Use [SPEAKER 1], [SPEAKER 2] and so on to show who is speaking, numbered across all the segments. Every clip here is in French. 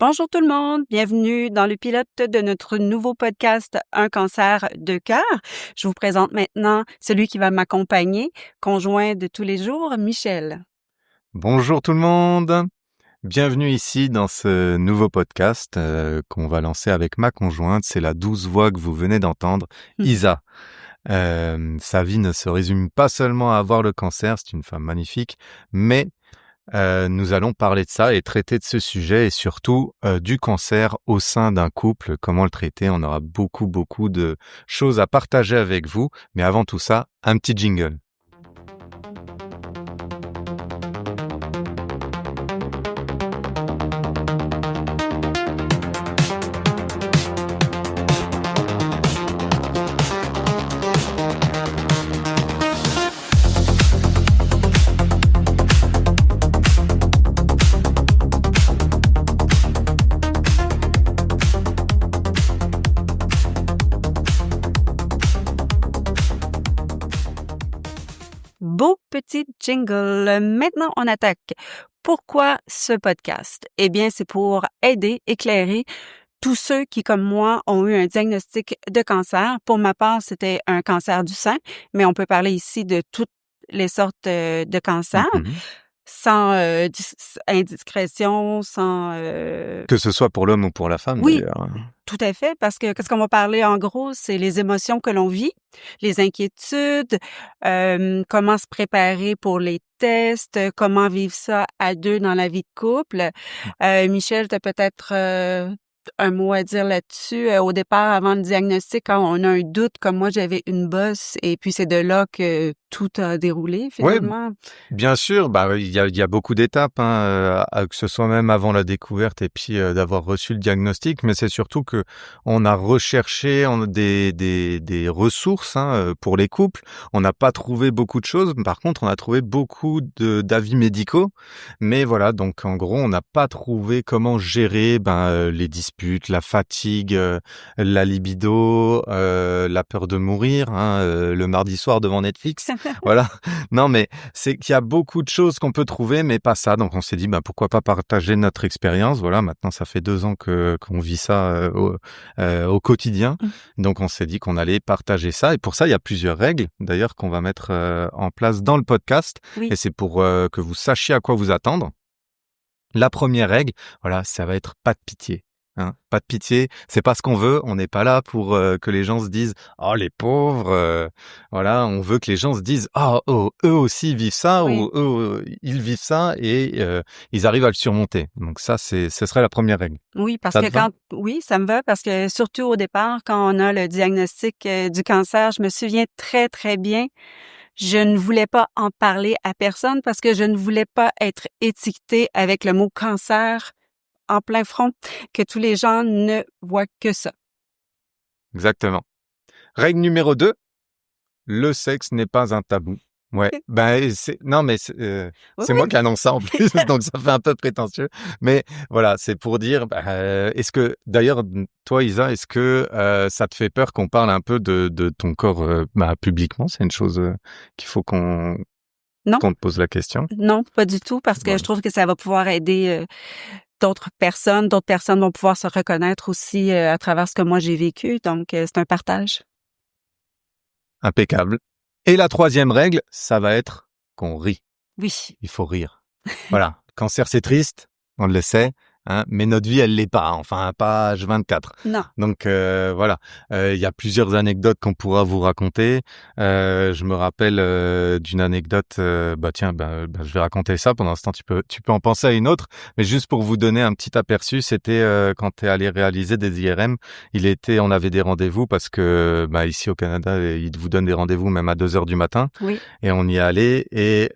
[SPEAKER 1] Bonjour tout le monde, bienvenue dans le pilote de notre nouveau podcast Un cancer de cœur. Je vous présente maintenant celui qui va m'accompagner, conjoint de tous les jours, Michel.
[SPEAKER 2] Bonjour tout le monde, bienvenue ici dans ce nouveau podcast qu'on va lancer avec ma conjointe. C'est la douce voix que vous venez d'entendre, Isa. Sa vie ne se résume pas seulement à avoir le cancer, c'est une femme magnifique, mais nous allons parler de ça et traiter de ce sujet et surtout du cancer au sein d'un couple, comment le traiter. On aura beaucoup de choses à partager avec vous, mais avant tout ça, un petit jingle.
[SPEAKER 1] Beau petit jingle. Maintenant, on attaque. Pourquoi ce podcast? Eh bien, c'est pour aider, éclairer tous ceux qui, comme moi, ont eu un diagnostic de cancer. Pour ma part, c'était un cancer du sein, mais on peut parler ici de toutes les sortes de cancers, sans indiscrétion, sans...
[SPEAKER 2] Que ce soit pour l'homme ou pour la femme,
[SPEAKER 1] Oui.
[SPEAKER 2] d'ailleurs.
[SPEAKER 1] Tout à fait, parce que qu'est-ce qu'on va parler en gros, c'est les émotions que l'on vit, les inquiétudes, comment se préparer pour les tests, comment vivre ça à deux dans la vie de couple. Michel, tu as peut-être un mot à dire là-dessus. Au départ, avant le diagnostic, quand on a un doute, comme moi, j'avais une bosse, et puis c'est de là que tout a déroulé, finalement.
[SPEAKER 2] Oui, bien sûr, il y a beaucoup d'étapes, que ce soit même avant la découverte et puis d'avoir reçu le diagnostic, mais c'est surtout que on a recherché des ressources pour les couples. On n'a pas trouvé beaucoup de choses, par contre, on a trouvé beaucoup d'avis médicaux, mais voilà, donc en gros, on n'a pas trouvé comment gérer les disputes, la fatigue, la libido, la peur de mourir, le mardi soir devant Netflix. Voilà. Non, mais c'est qu'il y a beaucoup de choses qu'on peut trouver, mais pas ça. Donc, on s'est dit, pourquoi pas partager notre expérience. Voilà. Maintenant, ça fait 2 ans qu'on vit ça au quotidien. Donc, on s'est dit qu'on allait partager ça. Et pour ça, il y a plusieurs règles, d'ailleurs, qu'on va mettre en place dans le podcast.
[SPEAKER 1] Oui.
[SPEAKER 2] Et c'est pour que vous sachiez à quoi vous attendre. La première règle, voilà, ça va être pas de pitié. Pas de pitié, c'est pas ce qu'on veut. On n'est pas là pour que les gens se disent oh les pauvres. Voilà, on veut que les gens se disent oh eux aussi vivent ça,
[SPEAKER 1] Oui.
[SPEAKER 2] ou eux ils vivent ça et ils arrivent à le surmonter. Donc ça ce serait la première règle.
[SPEAKER 1] Oui, parce
[SPEAKER 2] Ça
[SPEAKER 1] que
[SPEAKER 2] te va?
[SPEAKER 1] oui, ça me va parce que surtout au départ, quand on a le diagnostic du cancer, je me souviens très, très bien, je ne voulais pas en parler à personne parce que je ne voulais pas être étiquetée avec le mot cancer en plein front, que tous les gens ne voient que ça.
[SPEAKER 2] Exactement. Règle numéro 2, le sexe n'est pas un tabou. Ouais, c'est
[SPEAKER 1] Oui.
[SPEAKER 2] moi qui annonce ça en plus, donc ça fait un peu prétentieux. Mais voilà, c'est pour dire, est-ce que, d'ailleurs, toi Isa, est-ce que ça te fait peur qu'on parle un peu de ton corps publiquement? C'est une chose qu'il faut qu'on
[SPEAKER 1] Non,
[SPEAKER 2] te pose la question.
[SPEAKER 1] non, pas du tout, parce que
[SPEAKER 2] Voilà.
[SPEAKER 1] je trouve que ça va pouvoir aider d'autres personnes. D'autres personnes vont pouvoir se reconnaître aussi à travers ce que moi j'ai vécu. Donc, c'est un partage.
[SPEAKER 2] Impeccable. Et la 3e règle, ça va être qu'on rit.
[SPEAKER 1] Oui.
[SPEAKER 2] Il faut rire. Voilà. Cancer, c'est triste, on le sait, mais notre vie, elle l'est pas. Enfin, pas H24.
[SPEAKER 1] Non.
[SPEAKER 2] Donc voilà. Il y a plusieurs anecdotes qu'on pourra vous raconter. Je me rappelle d'une anecdote. Je vais raconter ça. Pendant ce temps, tu peux en penser à une autre. Mais juste pour vous donner un petit aperçu, c'était quand tu es allé réaliser des IRM. On avait des rendez-vous parce que ici au Canada, ils vous donnent des rendez-vous même à 2h du matin.
[SPEAKER 1] Oui.
[SPEAKER 2] Et on y est allé et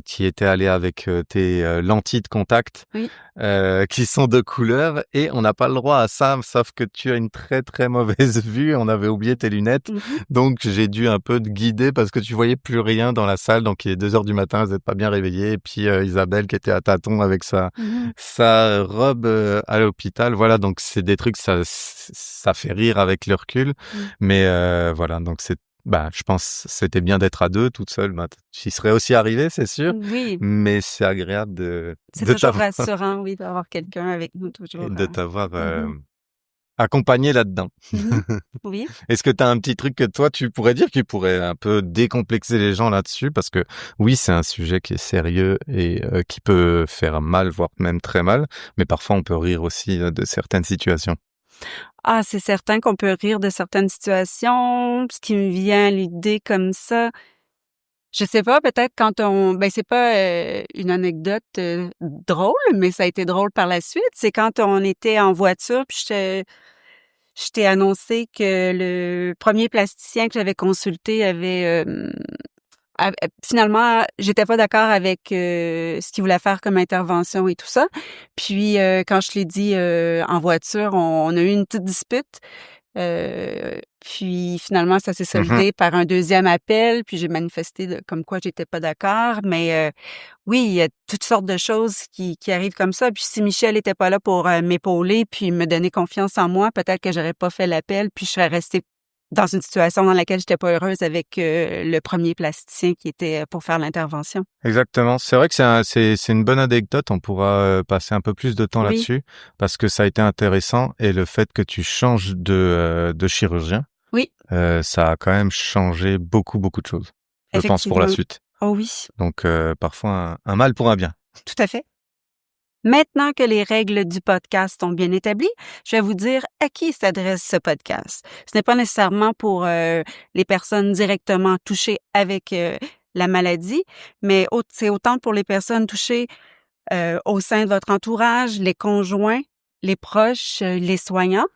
[SPEAKER 2] tu y étais allé avec tes lentilles de contact qui sont de couleur et on n'a pas le droit à ça, sauf que tu as une très très mauvaise vue. On avait oublié tes lunettes, donc j'ai dû un peu te guider parce que tu voyais plus rien dans la salle. Donc il est 2h du matin, vous n'êtes pas bien réveillés. Et puis Isabelle qui était à tâtons avec sa robe à l'hôpital. Voilà, donc c'est des trucs ça fait rire avec le recul, mais voilà, donc je pense que c'était bien d'être à deux, toute seule. Tu y serais aussi arrivée, c'est sûr.
[SPEAKER 1] Oui,
[SPEAKER 2] Mais c'est agréable
[SPEAKER 1] c'est
[SPEAKER 2] de
[SPEAKER 1] toujours
[SPEAKER 2] t'avoir
[SPEAKER 1] rassurant, oui, d'avoir quelqu'un avec nous
[SPEAKER 2] et
[SPEAKER 1] toujours.
[SPEAKER 2] de t'avoir
[SPEAKER 1] Mmh.
[SPEAKER 2] accompagné là-dedans.
[SPEAKER 1] Mmh. Oui.
[SPEAKER 2] Est-ce que tu as un petit truc que toi tu pourrais dire qui pourrait un peu décomplexer les gens là-dessus? Parce que oui, c'est un sujet qui est sérieux et qui peut faire mal, voire même très mal, mais parfois on peut rire aussi de certaines situations.
[SPEAKER 1] Ah, c'est certain qu'on peut rire de certaines situations. Ce qui me vient à l'idée comme ça, je sais pas, peut-être quand c'est pas, une anecdote, drôle, mais ça a été drôle par la suite. C'est quand on était en voiture, puis je t'ai annoncé que le premier plasticien que j'avais consulté avait, finalement, j'étais pas d'accord avec, ce qu'il voulait faire comme intervention et tout ça. Puis, quand je l'ai dit, en voiture, on a eu une petite dispute. Puis finalement, ça s'est
[SPEAKER 2] Mmh.
[SPEAKER 1] soldé par un deuxième appel, puis j'ai manifesté comme quoi j'étais pas d'accord. Mais oui, il y a toutes sortes de choses qui arrivent comme ça. Puis si Michel était pas là pour m'épauler puis me donner confiance en moi, peut-être que j'aurais pas fait l'appel, puis je serais restée dans une situation dans laquelle j'étais pas heureuse avec le premier plasticien qui était pour faire l'intervention.
[SPEAKER 2] Exactement. C'est vrai que c'est une bonne anecdote. On pourra passer un peu plus de temps
[SPEAKER 1] Oui,
[SPEAKER 2] là-dessus parce que ça a été intéressant et le fait que tu changes de chirurgien,
[SPEAKER 1] oui,
[SPEAKER 2] ça a quand même changé beaucoup de choses, je pense, pour la
[SPEAKER 1] effectivement.
[SPEAKER 2] suite.
[SPEAKER 1] Oh oui,
[SPEAKER 2] Donc parfois un mal pour un bien.
[SPEAKER 1] tout à fait. Maintenant que les règles du podcast sont bien établies, je vais vous dire à qui s'adresse ce podcast. Ce n'est pas nécessairement pour les personnes directement touchées avec la maladie, mais c'est autant pour les personnes touchées au sein de votre entourage, les conjoints, les proches, les soignants.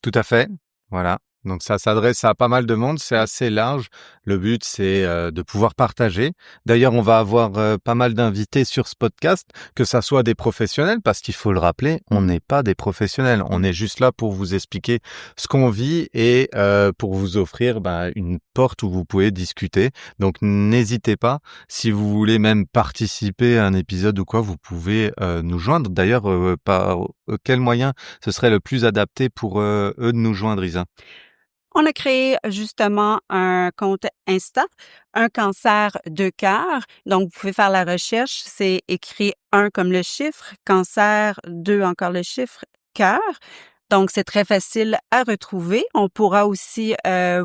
[SPEAKER 2] Tout à fait. Voilà. Donc ça s'adresse à pas mal de monde, c'est assez large. Le but, c'est de pouvoir partager. D'ailleurs, on va avoir pas mal d'invités sur ce podcast, que ça soit des professionnels, parce qu'il faut le rappeler, on n'est pas des professionnels. On est juste là pour vous expliquer ce qu'on vit et pour vous offrir une porte où vous pouvez discuter. Donc n'hésitez pas. Si vous voulez même participer à un épisode ou quoi, vous pouvez nous joindre. D'ailleurs, par quel moyen ce serait le plus adapté pour eux de nous joindre, Isa?
[SPEAKER 1] On a créé justement un compte Insta, un cancer de cœur. Donc, vous pouvez faire la recherche. C'est écrit 1 comme le chiffre, cancer, 2 encore le chiffre, cœur. Donc, c'est très facile à retrouver. On pourra aussi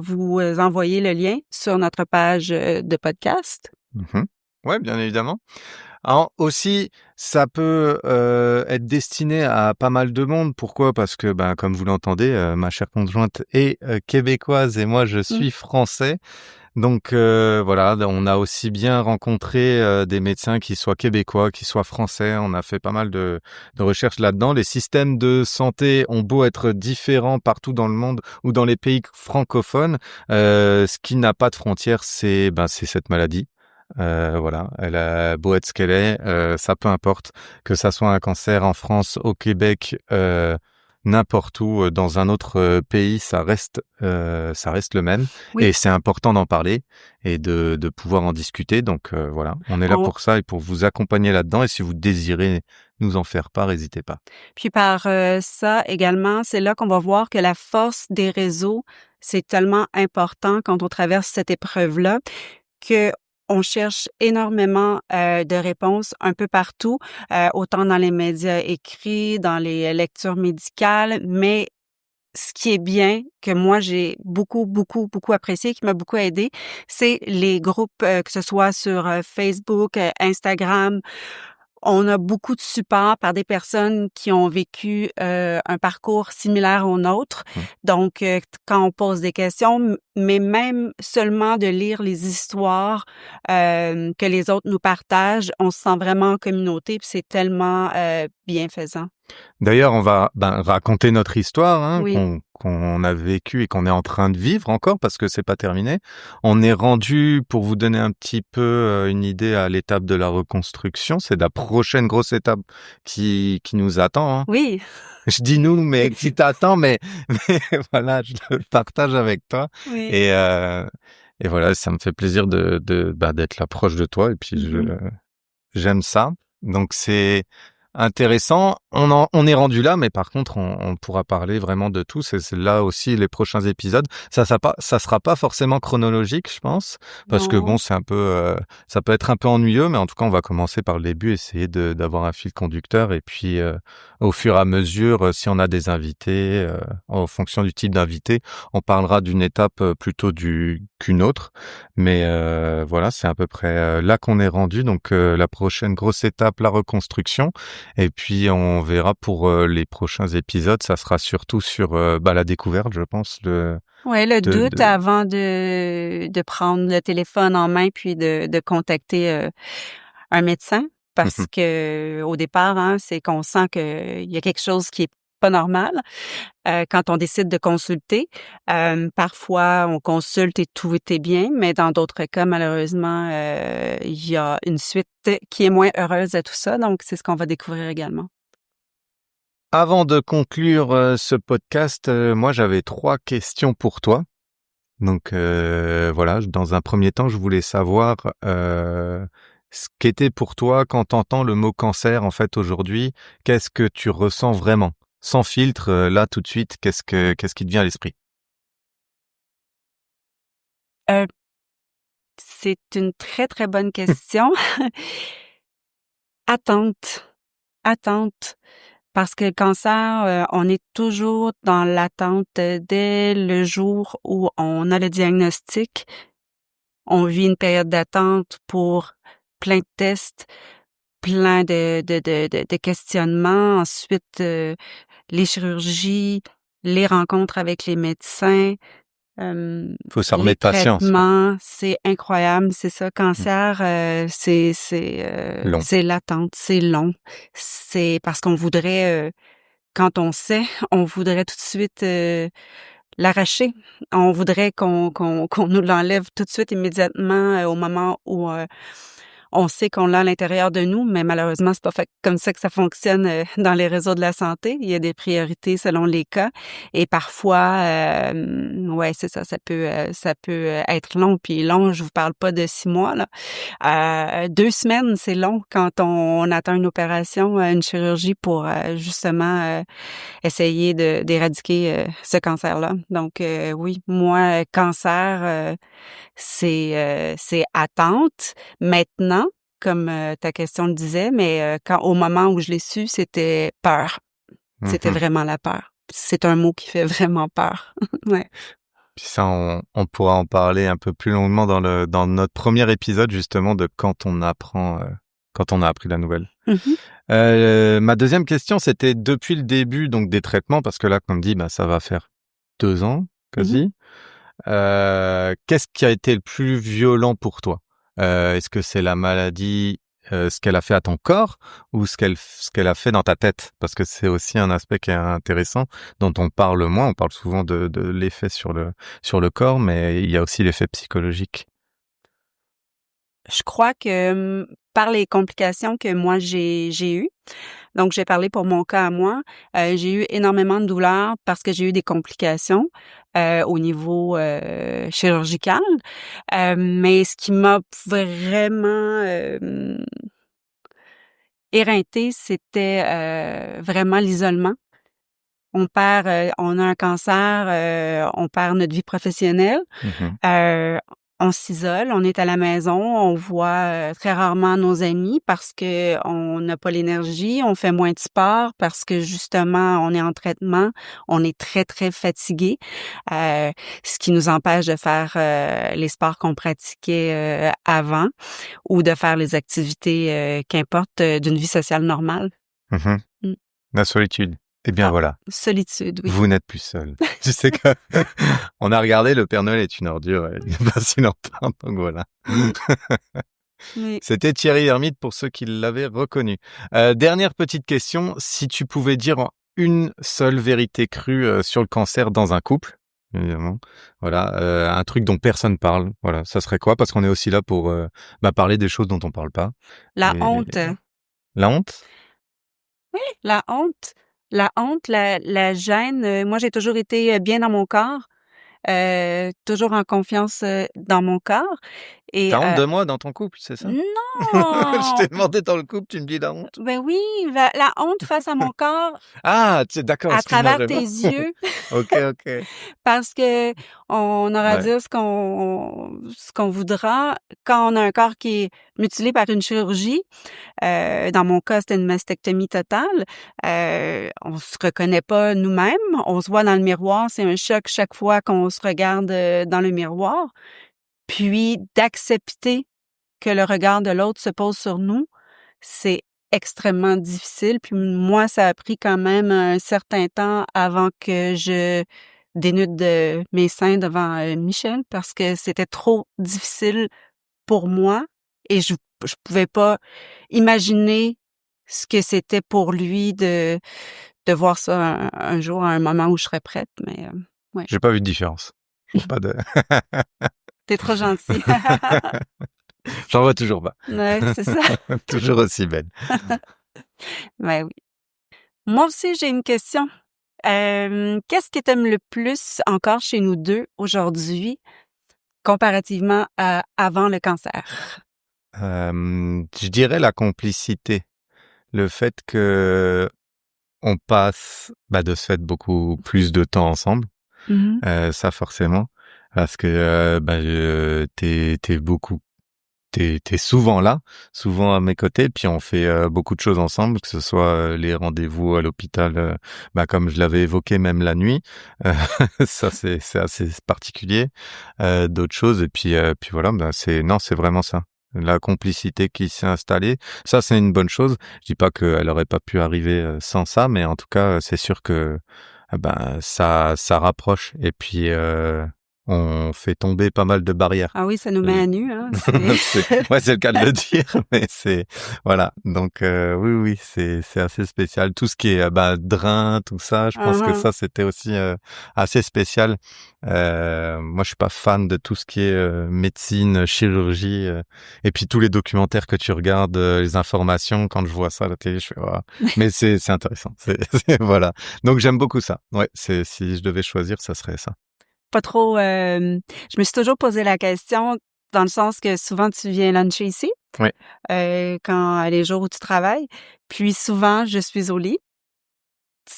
[SPEAKER 1] vous envoyer le lien sur notre page de podcast.
[SPEAKER 2] Mmh. Ouais, bien évidemment. Alors aussi, ça peut être destiné à pas mal de monde. Pourquoi? Parce que, comme vous l'entendez, ma chère conjointe est québécoise et moi je
[SPEAKER 1] Mm.
[SPEAKER 2] suis français. Donc voilà, on a aussi bien rencontré des médecins qui soient québécois, qui soient français. On a fait pas mal de recherches là-dedans. Les systèmes de santé ont beau être différents partout dans le monde ou dans les pays francophones, ce qui n'a pas de frontières, c'est cette maladie. Voilà, elle a beau être ce qu'elle est, ça peu importe que ça soit un cancer en France, au Québec, n'importe où, dans un autre pays, ça reste le même.
[SPEAKER 1] Oui,
[SPEAKER 2] Et c'est important d'en parler et de pouvoir en discuter. Donc voilà, on est là
[SPEAKER 1] on-
[SPEAKER 2] pour ça et pour vous accompagner là-dedans. Et si vous désirez nous en faire part, n'hésitez pas.
[SPEAKER 1] puis par ça également, c'est là qu'on va voir que la force des réseaux, c'est tellement important quand on traverse cette épreuve-là, que on cherche énormément de réponses un peu partout, autant dans les médias écrits, dans les lectures médicales, mais ce qui est bien, que moi j'ai beaucoup apprécié, qui m'a beaucoup aidé, c'est les groupes, que ce soit sur Facebook, Instagram. On a beaucoup de support par des personnes qui ont vécu un parcours similaire au nôtre.
[SPEAKER 2] Mmh.
[SPEAKER 1] Donc, quand on pose des questions, mais même seulement de lire les histoires que les autres nous partagent, on se sent vraiment en communauté, puis c'est tellement bienfaisant.
[SPEAKER 2] D'ailleurs, on va raconter notre histoire
[SPEAKER 1] Oui.
[SPEAKER 2] qu'on a vécue et qu'on est en train de vivre encore parce que c'est pas terminé. On est rendu, pour vous donner un petit peu une idée, à l'étape de la reconstruction. C'est la prochaine grosse étape qui nous attend. Hein.
[SPEAKER 1] Oui.
[SPEAKER 2] Je dis nous, mais qui t'attend, mais voilà, je le partage avec toi.
[SPEAKER 1] Oui.
[SPEAKER 2] Et, euh, et voilà, ça me fait plaisir d'être là proche de toi. Et puis
[SPEAKER 1] Mmh.
[SPEAKER 2] j'aime ça. Donc c'est intéressant. On est rendu là, mais par contre, on pourra parler vraiment de tout. C'est là aussi les prochains épisodes. Ça sera pas forcément chronologique, je pense, parce que
[SPEAKER 1] Non.
[SPEAKER 2] bon, c'est un peu, ça peut être un peu ennuyeux, mais en tout cas, on va commencer par le début, essayer d'avoir un fil conducteur, et puis au fur et à mesure, si on a des invités, en fonction du type d'invité, on parlera d'une étape plutôt qu'une autre. Mais voilà, c'est à peu près là qu'on est rendu. Donc la prochaine grosse étape, la reconstruction. Et puis on verra pour les prochains épisodes, ça sera surtout sur la découverte, je pense,
[SPEAKER 1] Ouais, le doute
[SPEAKER 2] de...
[SPEAKER 1] avant de prendre le téléphone en main puis de contacter un médecin parce que au départ, hein, c'est qu'on sent qu'il y a quelque chose qui est pas normal quand on décide de consulter. Parfois, on consulte et tout est bien, mais dans d'autres cas, malheureusement, il y a une suite qui est moins heureuse à tout ça. Donc, c'est ce qu'on va découvrir également.
[SPEAKER 2] Avant de conclure ce podcast, moi j'avais 3 questions pour toi. Donc voilà, dans un premier temps, je voulais savoir ce qu'était pour toi quand tu entends le mot cancer en fait aujourd'hui, qu'est-ce que tu ressens vraiment? Sans filtre, là tout de suite, qu'est-ce qui te vient à l'esprit?
[SPEAKER 1] Euh, c'est une très, très bonne question. Attente, attente. Parce que le cancer, on est toujours dans l'attente dès le jour où on a le diagnostic. On vit une période d'attente pour plein de tests, plein de questionnements. Ensuite, les chirurgies, les rencontres avec les médecins,
[SPEAKER 2] Faut s'armer
[SPEAKER 1] les
[SPEAKER 2] de patience, quoi.
[SPEAKER 1] traitements. C'est incroyable, c'est ça.
[SPEAKER 2] Mmh.
[SPEAKER 1] Cancer,
[SPEAKER 2] Long.
[SPEAKER 1] c'est l'attente, c'est long. C'est parce qu'on voudrait, quand on sait, on voudrait tout de suite, l'arracher. On voudrait qu'on nous l'enlève tout de suite immédiatement, au moment où, on sait qu'on l'a à l'intérieur de nous, mais malheureusement, c'est pas fait comme ça que ça fonctionne, dans les réseaux de la santé. Il y a des priorités selon les cas et parfois, ouais, c'est ça, ça peut, être long. Puis long, je vous parle pas de 6 mois, là. 2 semaines, c'est long quand on attend une opération, une chirurgie pour, justement, essayer d'éradiquer, ce cancer-là. Donc oui, moi, cancer, c'est attente. Maintenant, comme, ta question le disait, mais quand au moment où je l'ai su, c'était peur. C'était
[SPEAKER 2] Mmh.
[SPEAKER 1] vraiment la peur. C'est un mot qui fait vraiment peur. Ouais.
[SPEAKER 2] Puis ça, on pourra en parler un peu plus longuement dans notre premier épisode, justement, de quand on a appris la nouvelle.
[SPEAKER 1] Mmh.
[SPEAKER 2] Ma deuxième question, c'était depuis le début donc des traitements, parce que là, comme dit, ça va faire 2 ans,
[SPEAKER 1] Mmh.
[SPEAKER 2] quasi. Qu'est-ce qui a été le plus violent pour toi? Est-ce que c'est la maladie, ce qu'elle a fait à ton corps ou ce qu'elle a fait dans ta tête? Parce que c'est aussi un aspect qui est intéressant, dont on parle moins. On parle souvent de l'effet sur le corps, mais il y a aussi l'effet psychologique.
[SPEAKER 1] Je crois que, par les complications que moi j'ai eues, donc j'ai parlé pour mon cas à moi, j'ai eu énormément de douleurs parce que j'ai eu des complications, au niveau, chirurgical. Mais ce qui m'a vraiment, éreintée, c'était, vraiment l'isolement. On a un cancer, on perd notre vie professionnelle.
[SPEAKER 2] Mmh.
[SPEAKER 1] Heu, on s'isole, on est à la maison, on voit, très rarement nos amis parce que on n'a pas l'énergie, on fait moins de sport parce que justement on est en traitement, on est très, très fatigué, ce qui nous empêche de faire, les sports qu'on pratiquait, avant ou de faire les activités, qu'importe, d'une vie sociale normale.
[SPEAKER 2] Mmh.
[SPEAKER 1] Mmh.
[SPEAKER 2] La solitude. Eh bien
[SPEAKER 1] Ah,
[SPEAKER 2] voilà,
[SPEAKER 1] solitude, oui.
[SPEAKER 2] vous n'êtes plus seul. Tu sais que on a regardé Le Père Noël est une ordure, il y a pas si longtemps, donc voilà.
[SPEAKER 1] Oui.
[SPEAKER 2] C'était Thierry Lhermitte pour ceux qui l'avaient reconnu. Dernière petite question, si tu pouvais dire en une seule vérité crue, sur le cancer dans un couple, évidemment, voilà, un truc dont personne parle, voilà, ça serait quoi? Parce qu'on est aussi là pour, parler des choses dont on parle pas.
[SPEAKER 1] La
[SPEAKER 2] Et
[SPEAKER 1] honte.
[SPEAKER 2] la honte?
[SPEAKER 1] La honte, la gêne, moi j'ai toujours été, bien dans mon corps, toujours en confiance, dans mon corps Et
[SPEAKER 2] T'as honte de moi dans ton couple, c'est ça?
[SPEAKER 1] non!
[SPEAKER 2] Je t'ai demandé dans le couple, tu me dis la honte?
[SPEAKER 1] Ben oui, la honte face à mon corps
[SPEAKER 2] Ah, d'accord,
[SPEAKER 1] à
[SPEAKER 2] excuse-moi,
[SPEAKER 1] travers tes
[SPEAKER 2] j'avais
[SPEAKER 1] yeux
[SPEAKER 2] OK.
[SPEAKER 1] parce que on aura à
[SPEAKER 2] Ouais.
[SPEAKER 1] dire ce qu'on voudra. Quand on a un corps qui est mutilé par une chirurgie, dans mon cas, c'était une mastectomie totale, on se reconnaît pas nous-mêmes, on se voit dans le miroir, c'est un choc chaque fois qu'on se regarde, dans le miroir. Puis d'accepter que le regard de l'autre se pose sur nous, c'est extrêmement difficile. Puis moi, ça a pris quand même un certain temps avant que je dénude mes seins devant Michel parce que c'était trop difficile pour moi et je pouvais pas imaginer ce que c'était pour lui de voir ça un jour à un moment où je serais prête. Mais ouais,
[SPEAKER 2] J'ai pas vu de différence. Pas de
[SPEAKER 1] t'es trop gentil.
[SPEAKER 2] J'en vois toujours pas.
[SPEAKER 1] Ouais, c'est ça.
[SPEAKER 2] Toujours aussi belle.
[SPEAKER 1] Ben oui. Moi aussi, j'ai une question. Qu'est-ce que t'aimes le plus encore chez nous deux aujourd'hui, comparativement à avant le cancer?
[SPEAKER 2] Je dirais la complicité. Le fait que on passe, de ce fait beaucoup plus de temps ensemble.
[SPEAKER 1] Mmh.
[SPEAKER 2] Ça forcément. Parce que, t'es souvent là, souvent à mes côtés, puis on fait beaucoup de choses ensemble, que ce soit les rendez-vous à l'hôpital, comme je l'avais évoqué même la nuit, ça c'est assez particulier, d'autres choses et puis voilà, c'est vraiment ça. La complicité qui s'est installée, ça c'est une bonne chose. Je dis pas qu'elle aurait pas pu arriver sans ça, mais en tout cas c'est sûr que ça rapproche et puis on fait tomber pas mal de barrières.
[SPEAKER 1] Ah oui, ça nous met à nu, hein,
[SPEAKER 2] C'est le cas de le dire, mais voilà. Donc oui, c'est assez spécial. Tout ce qui est drain, tout ça, je pense que ça c'était aussi assez spécial. Moi, je suis pas fan de tout ce qui est médecine, chirurgie, et puis tous les documentaires que tu regardes, les informations. Quand je vois ça à la télé, je fais waouh. Mais c'est intéressant. Voilà. Donc j'aime beaucoup ça. Ouais, si je devais choisir, ça serait ça.
[SPEAKER 1] Pas trop, je me suis toujours posé la question dans le sens que souvent tu viens luncher ici,
[SPEAKER 2] Oui.
[SPEAKER 1] quand les jours où tu travailles, puis souvent je suis au lit.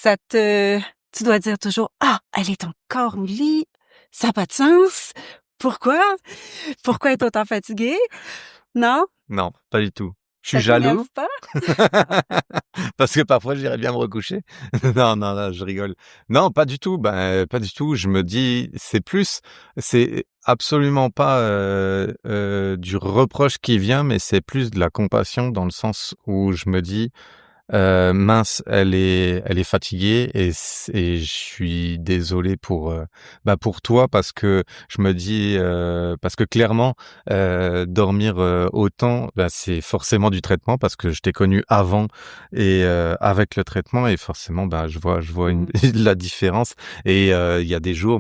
[SPEAKER 1] Tu dois dire toujours: «Ah, elle est encore au lit, ça a pas de sens. Pourquoi? Pourquoi être autant fatiguée?» Non?
[SPEAKER 2] Non, pas du tout. Je
[SPEAKER 1] Ça
[SPEAKER 2] suis jaloux.
[SPEAKER 1] t'énerve pas?
[SPEAKER 2] Parce que parfois j'irais bien me recoucher. Non, je rigole. Non, pas du tout. Pas du tout. Je me dis, c'est absolument pas du reproche qui vient, mais c'est plus de la compassion dans le sens où je me dis, mince, elle est fatiguée et je suis désolé pour toi parce que je me dis parce que clairement dormir autant, c'est forcément du traitement parce que je t'ai connu avant et avec le traitement et forcément je vois la différence et il y a des jours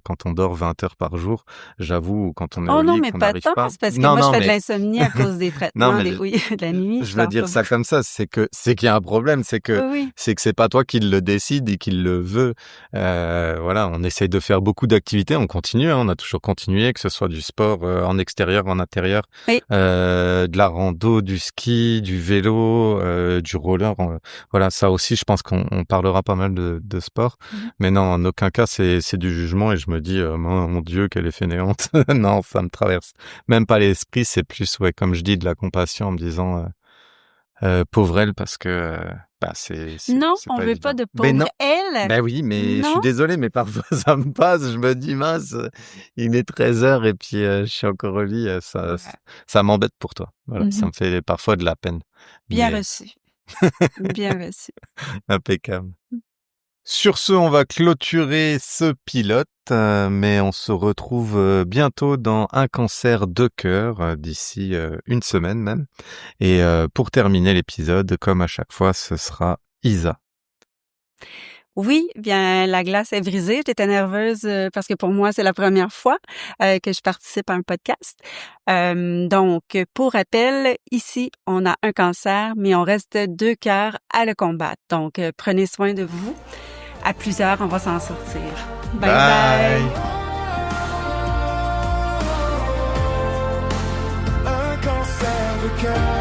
[SPEAKER 2] quand on dort 20 heures par jour, j'avoue quand on est au
[SPEAKER 1] Oh non,
[SPEAKER 2] lit
[SPEAKER 1] mais
[SPEAKER 2] qu'on
[SPEAKER 1] pas
[SPEAKER 2] n'arrive
[SPEAKER 1] tant,
[SPEAKER 2] pas.
[SPEAKER 1] c'est parce que
[SPEAKER 2] Non
[SPEAKER 1] moi je
[SPEAKER 2] non
[SPEAKER 1] fais de
[SPEAKER 2] mais
[SPEAKER 1] l'insomnie à cause des
[SPEAKER 2] non
[SPEAKER 1] traitements,
[SPEAKER 2] mais
[SPEAKER 1] de la nuit,
[SPEAKER 2] je veux dire ça comme ça, c'est qu'il y a un problème, c'est que
[SPEAKER 1] Oui.
[SPEAKER 2] c'est pas toi qui le décide et qui le veut. Voilà, on essaye de faire beaucoup d'activités, on continue, hein, on a toujours continué, que ce soit du sport en extérieur, en intérieur,
[SPEAKER 1] Oui.
[SPEAKER 2] de la rando, du ski, du vélo, du roller. Voilà, ça aussi, je pense qu'on parlera pas mal de sport. Mais non, en aucun cas, c'est du jugement et je me dis, mon Dieu, quelle est fainéante. Non, ça me traverse même pas l'esprit, c'est plus, comme je dis, de la compassion en me disant... pauvre elle parce que
[SPEAKER 1] Non,
[SPEAKER 2] c'est
[SPEAKER 1] on
[SPEAKER 2] pas
[SPEAKER 1] veut
[SPEAKER 2] évident.
[SPEAKER 1] pas de
[SPEAKER 2] Mais
[SPEAKER 1] pauvre
[SPEAKER 2] non,
[SPEAKER 1] elle.
[SPEAKER 2] oui, mais je suis
[SPEAKER 1] Non?
[SPEAKER 2] désolé, mais parfois ça me passe, je me dis mince, il est 13h et puis je suis encore au lit, ça m'embête pour toi. Voilà, ça
[SPEAKER 1] Mmh.
[SPEAKER 2] me fait parfois de la peine.
[SPEAKER 1] Bien
[SPEAKER 2] Mais
[SPEAKER 1] reçu. Bien reçu.
[SPEAKER 2] impeccable. Sur ce, on va clôturer ce pilote, mais on se retrouve bientôt dans Un cancer de cœur, d'ici une semaine même. Et pour terminer l'épisode, comme à chaque fois, ce sera Isa.
[SPEAKER 1] Oui, bien, la glace est brisée. J'étais nerveuse parce que pour moi, c'est la première fois que je participe à un podcast. Donc, pour rappel, ici, on a un cancer, mais on reste 2 cœurs à le combattre. Donc, prenez soin de vous. À plusieurs, on va s'en sortir. Bye bye!
[SPEAKER 3] cœur.